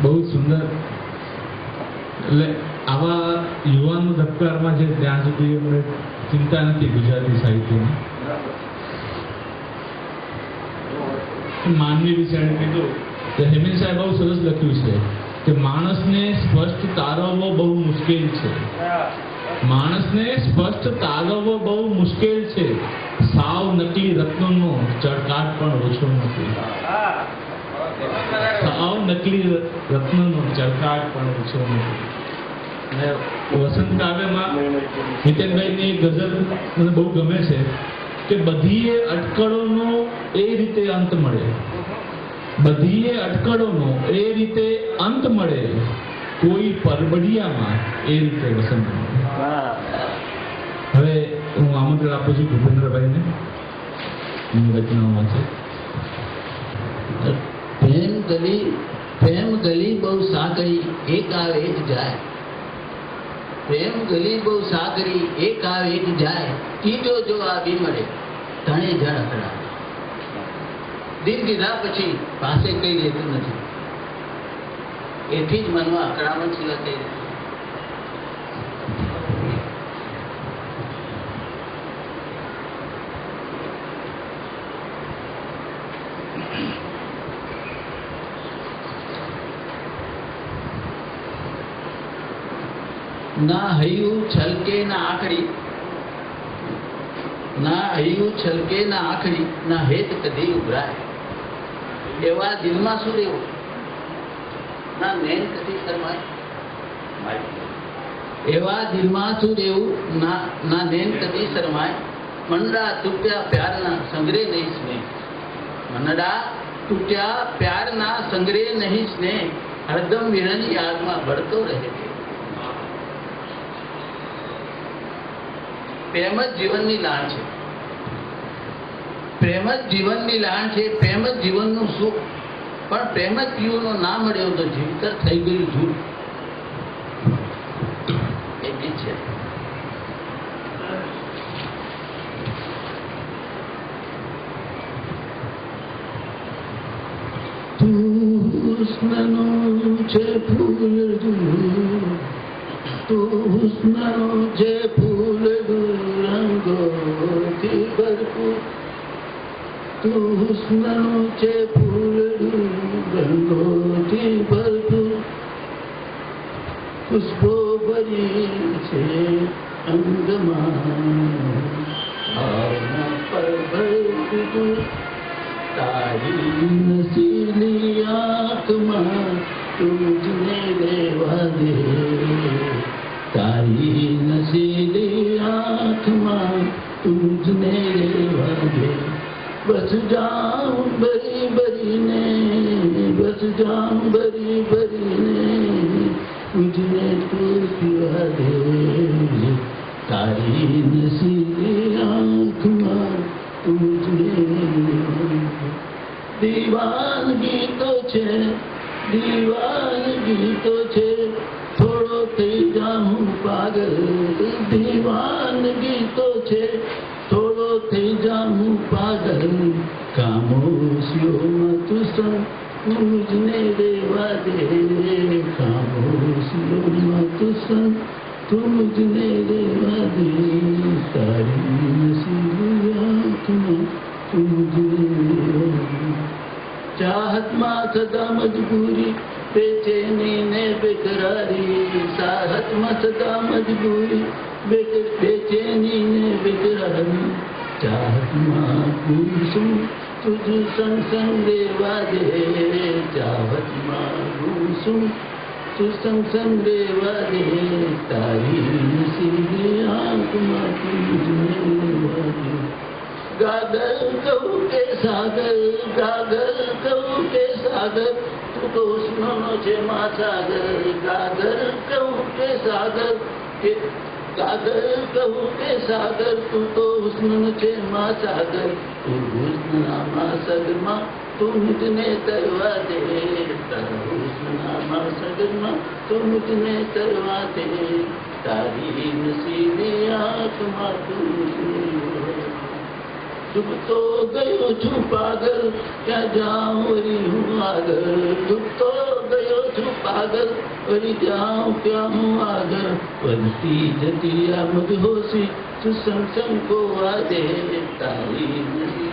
બહુ સુંદર. એટલે આવા યુવાનો ધબકારમાં છે ત્યાં સુધી અમને ચિંતા નથી ગુજરાતી સાહિત્યની. માનવી વિશે કીધું તો હેમિન સાહેબ બહુ સરસ લખ્યું છે કે માણસને સ્પષ્ટ તારવવો બહુ મુશ્કેલ છે. માણસને સ્પષ્ટ તારવવો બહુ મુશ્કેલ છે. સાવ નકલી રત્નોનો ચળકાટ પણ ઓછો નથી. સાવ નકલી રત્નોનો ચળકાટ પણ ઓછો નથી. અને વસંત કાવ્યમાં હિતેનભાઈની ગઝલ મને બહુ ગમે છે કે બધીએ અટકળોનો એ રીતે અંત મળે. બધીએ અટકળોનો એ રીતે અંત મળે. કોઈ પરબડિયામાં એ રીતે વસંત મળે. હવે હું આમંત્રણ આપું છું ભૂપેન્દ્રભાઈને રચનાઓમાં છે. પ્રેમ ગલી બહુ સાગરી એક આવે એક જાય. પ્રેમ ગલી બહુ સાગરી એક આવે એક જાય. ત્રીજો જો આવી મળે ધણે જણ અકળા. દિન દીધા પછી પાસે કઈ રહેતું નથી. એથી જ મનમાં અકળામણ સિવાય કઈ રહેતું. ના હૈયું છલકે ના આખડી. ના હૈયું છલકે ના આખડી. ના હેત કદી ઉભરાય. એવા દિલમાં શું રહેવું? ના નૈન કદી શરમાય. એવા દિલમાં શું રહેવું? ના નૈન કદી શરમાય. મંડા તૂટ્યા પ્યારના સંગ્રહ નહીં સ્નેહ. મંડા તૂટ્યા પ્યારના સંગ્રહ નહીં સ્નેહ. હરદમ વિરહની યાદમાં બળતો રહે છે. પ્રેમ જ જીવનની લાણ છે. પ્રેમ જ જીવનની લાણ છે. પ્રેમ જ જીવનનું સુખ. પણ પ્રેમ જ પીવાનો ના મળ્યો તો જીવતર થઈ ગયું જૂઠ. એ ગીત છે. હુસ્નનું છે ફૂલ હુસ્નનું છે ફૂલ રંગોથી ભરપૂર. હુસ્નનું છે ફૂલ રંગોથી ભરપૂર. પુષ્પો ભરી છે અંગમાં ભાવના પર ભરપૂર. તારી નસીલી આંખમાં તુજને રહેવા દે. તારી નસીલી આંખમાં તુજને રહેવા દે. બસ જાઉં ભરી ભરીને, બસ જાઉં ભરી ભરીને તુજને તું પીવા દે. તારી નસીલી આંખમાં તુજને. દીવાનગી તો છે, દીવાનગી તો છે. થોડો થઈ જાઉં પાગલ. દીવાનગી તો છે. થોડો થઈ જાઉં પાગલ. ખામોશીઓમાં તું સંગ મુझने રહેવા દે. ખામોશીઓમાં તું સંગ તું મુझने રહેવા દે. તારી નસીબી આંખમાં તું મુझने રહેવા દે. ચાહતમાં સદા મજબૂરી, બેચેની ને બેકરારી. ચાહતમાં સદા મજબૂરી, બેચેની ને બેકરારી. ચાહતમાં પૂછું તુજ સંગ સંગ રહેવા દે. ચાહતમાં પૂછું તું સંગ સંગ રહેવા દે. તારી નસીબી આંખમાં તું મુझने રહેવા દે. गागर कहूँ के सागर, गागर कहूँ के सागर. तू तो हुस्नों છે માં સાગર. ગાગર કહું કે સાગર, ગાગર કહું કે સાગર. તું તો હુસ્ન છે માં સાગર. તું હુસ્નના મહાસાગરમાં તું મુझने તરવા દે. તારા હુસ્નના સાગરમાં તું મુझने તરવા દે. તારી નસીબી આંખમાં તું મુझने. ડૂબતો ગયો છું પાગલ, ક્યાં જાઉં વળી હું આગળ. ડૂબતો ગયો છું પાગલ, વળી જાઉં ક્યાં હું આગળ. વધતી જતી આ મદહોશી, તું સંગ સંગ કો વાદે તારી નથી.